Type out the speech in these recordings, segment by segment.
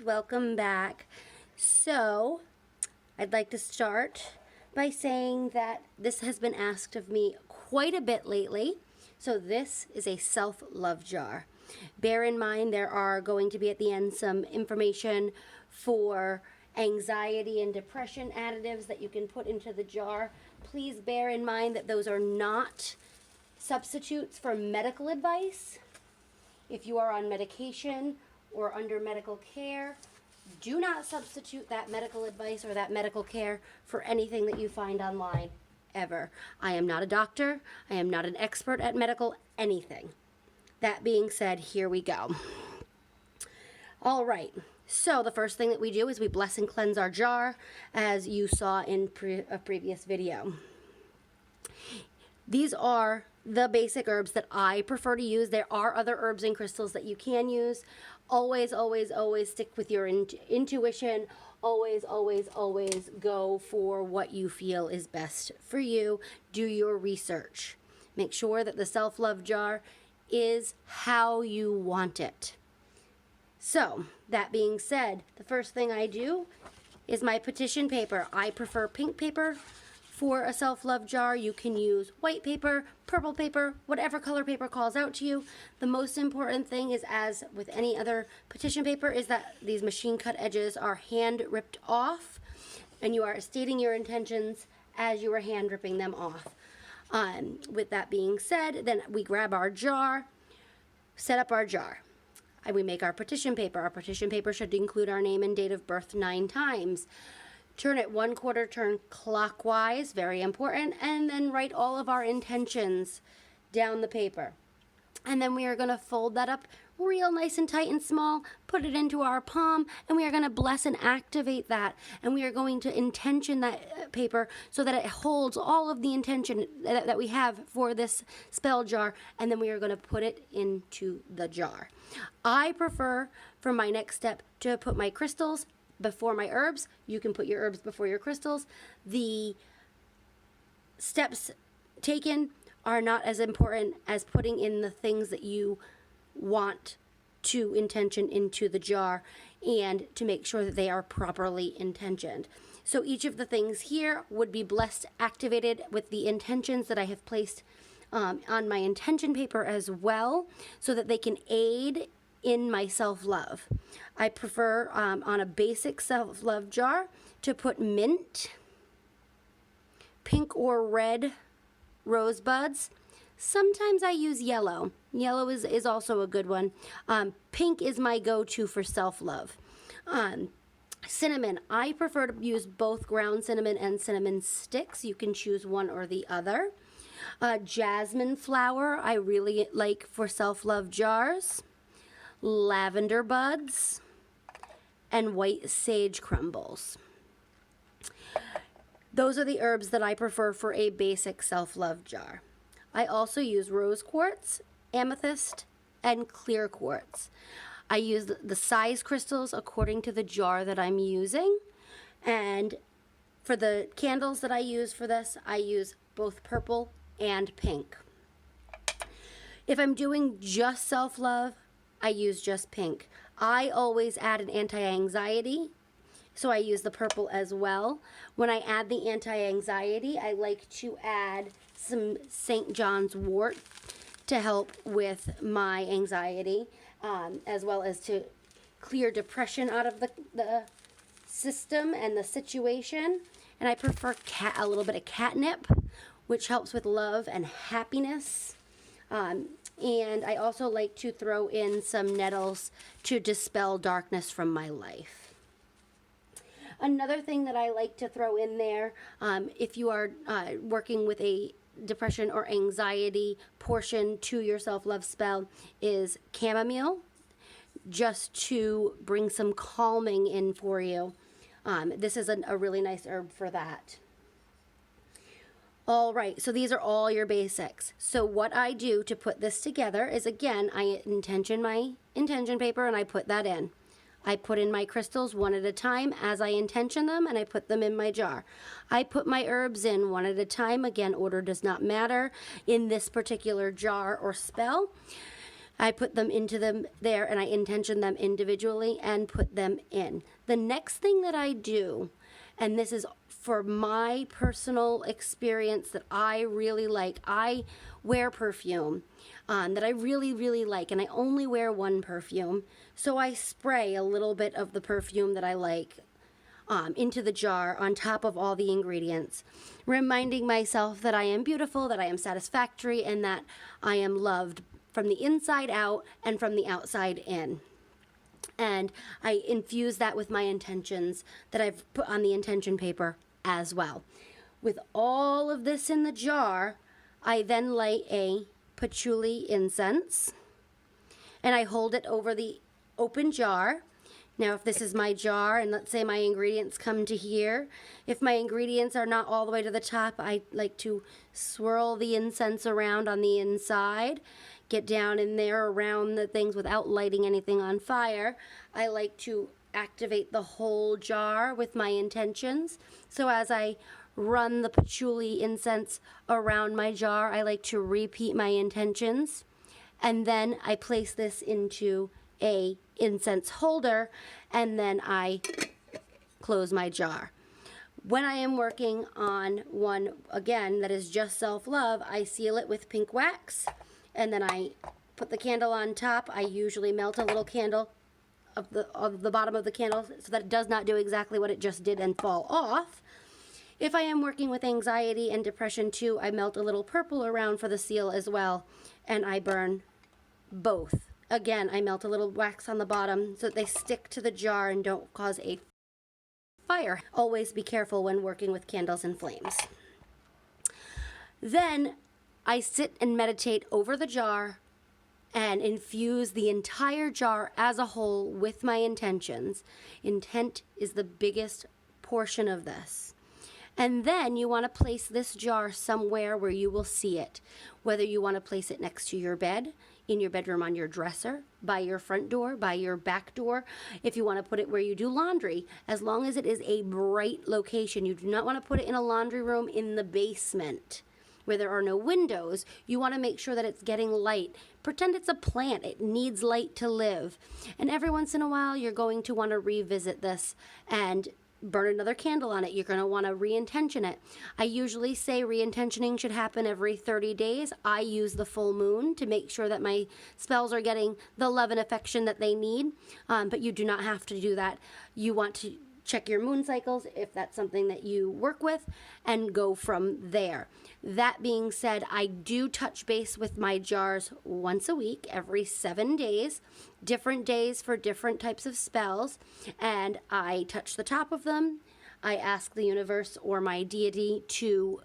loves, welcome back. So I'd like to start by saying that this has been asked of me quite a bit lately. So this is a self-love jar. Bear in mind there are going to be at the end some information for anxiety and depression additives that you can put into the jar. Please bear in mind that those are not substitutes for medical advice. If you are on medication or under medical care, do not substitute that medical advice or that medical care for anything that you find online, ever. I am not a doctor. I am not an expert at medical anything. That being said, here we go. All right. So the first thing that we do is we bless and cleanse our jar, as you saw in a previous video. These are the basic herbs that I prefer to use. There are other herbs and crystals that you can use. Always, always, always stick with your intuition. Always, always, always go for what you feel is best for you. Do your research. Make sure that the self-love jar is how you want it. So, that being said, the first thing I do is my petition paper. I prefer pink paper for a self-love jar. You can use white paper, purple paper, whatever color paper calls out to you. The most important thing is, as with any other petition paper, is that these machine cut edges are hand ripped off, and you are stating your intentions as you are hand ripping them off. With that being said, then we grab our jar, set up our jar. We make our petition paper. Our petition paper should include our name and date of birth 9 times. Turn it 1/4 turn clockwise, very important, and then write all of our intentions down the paper. And then we are going to fold that up real nice and tight and small, put it into our palm, and we are going to bless and activate that. And we are going to intention that paper so that it holds all of the intention that we have for this spell jar, and then we are going to put it into the jar. I prefer, for my next step, to put my crystals before my herbs. You can put your herbs before your crystals. The steps taken are not as important as putting in the things that you want to intention into the jar, and to make sure that they are properly intentioned. So each of the things here would be blessed, activated with the intentions that I have placed on my intention paper as well, so that they can aid in my self-love. I prefer on a basic self-love jar to put mint, pink or red rosebuds. Sometimes I use yellow. Yellow is also a good one. Pink is my go-to for self-love. Cinnamon. I prefer to use both ground cinnamon and cinnamon sticks. You can choose one or the other. Jasmine flower I really like for self-love jars. Lavender buds, and white sage crumbles. Those are the herbs that I prefer for a basic self-love jar. I also use rose quartz, amethyst, and clear quartz. I use the size crystals according to the jar that I'm using. And for the candles that I use for this, I use both purple and pink. If I'm doing just self-love, I use just pink. I always add an anti-anxiety, so I use the purple as well. When I add the anti-anxiety, I like to add some St. John's wort to help with my anxiety, as well as to clear depression out of the system and the situation. And I prefer a little bit of catnip, which helps with love and happiness. And I also like to throw in some nettles to dispel darkness from my life. Another thing that I like to throw in there, if you are working with a depression or anxiety portion to your self-love spell, is chamomile, just to bring some calming in for you. This is a really nice herb for that. All right, so these are all your basics. So what I do to put this together is, again, I intention my intention paper and I put that in. I put in my crystals one at a time as I intention them, and I put them in my jar. I put my herbs in one at a time. Again, order does not matter in this particular jar or spell. I put them into them there, and I intention them individually and put them in. The next thing that I do, and this is for my personal experience that I really like, I wear perfume that I really, really like, and I only wear one perfume. So I spray a little bit of the perfume that I like into the jar on top of all the ingredients, reminding myself that I am beautiful, that I am satisfactory, and that I am loved from the inside out and from the outside in. And I infuse that with my intentions that I've put on the intention paper as well. With all of this in the jar, I then light a patchouli incense, and I hold it over the open jar. Now, if this is my jar, and let's say my ingredients come to here, if my ingredients are not all the way to the top, I like to swirl the incense around on the inside, get down in there around the things without lighting anything on fire. I like to activate the whole jar with my intentions. So as I run the patchouli incense around my jar, I like to repeat my intentions, and then I place this into a incense holder, and then I close my jar. When I am working on one, again, that is just self-love, I seal it with pink wax, and then I put the candle on top. I usually melt a little candle of the bottom of the candle so that it does not do exactly what it just did and fall off. If I am working with anxiety and depression too, I melt a little purple around for the seal as well, and I burn both. Again, I melt a little wax on the bottom so that they stick to the jar and don't cause a fire. Always be careful when working with candles and flames. Then I sit and meditate over the jar and infuse the entire jar as a whole with my intentions. Intent is the biggest portion of this. And then you want to place this jar somewhere where you will see it, whether you want to place it next to your bed, in your bedroom, on your dresser, by your front door, by your back door. If you want to put it where you do laundry, as long as it is a bright location. You do not want to put it in a laundry room in the basement where there are no windows. You want to make sure that it's getting light. Pretend it's a plant. It needs light to live. And every once in a while, you're going to want to revisit this and burn another candle on it. You're going to want to re-intention it. I usually say re-intentioning should happen every 30 days. I use the full moon to make sure that my spells are getting the love and affection that they need, but you do not have to do that. You want to check your moon cycles if that's something that you work with, and go from there. That being said, I do touch base with my jars once a week, every 7 days, different days for different types of spells, and I touch the top of them. I ask the universe or my deity to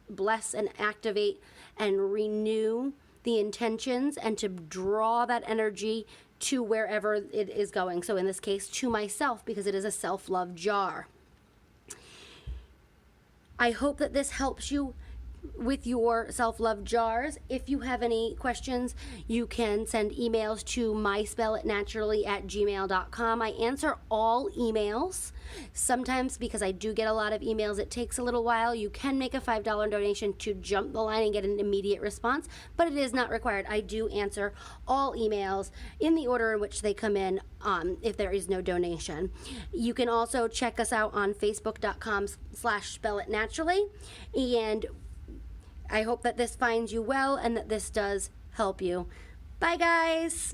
bless and activate and renew the intentions and to draw that energy to wherever it is going. So in this case, to myself, because it is a self-love jar. I hope that this helps you with your self-love jars. If you have any questions, you can send emails to myspellitnaturally@gmail.com. I answer all emails. Sometimes, because I do get a lot of emails, it takes a little while. You can make a $5 donation to jump the line and get an immediate response, but it is not required. I do answer all emails in the order in which they come in, if there is no donation. You can also check us out on facebook.com/spellitnaturally, and I hope that this finds you well and that this does help you. Bye, guys.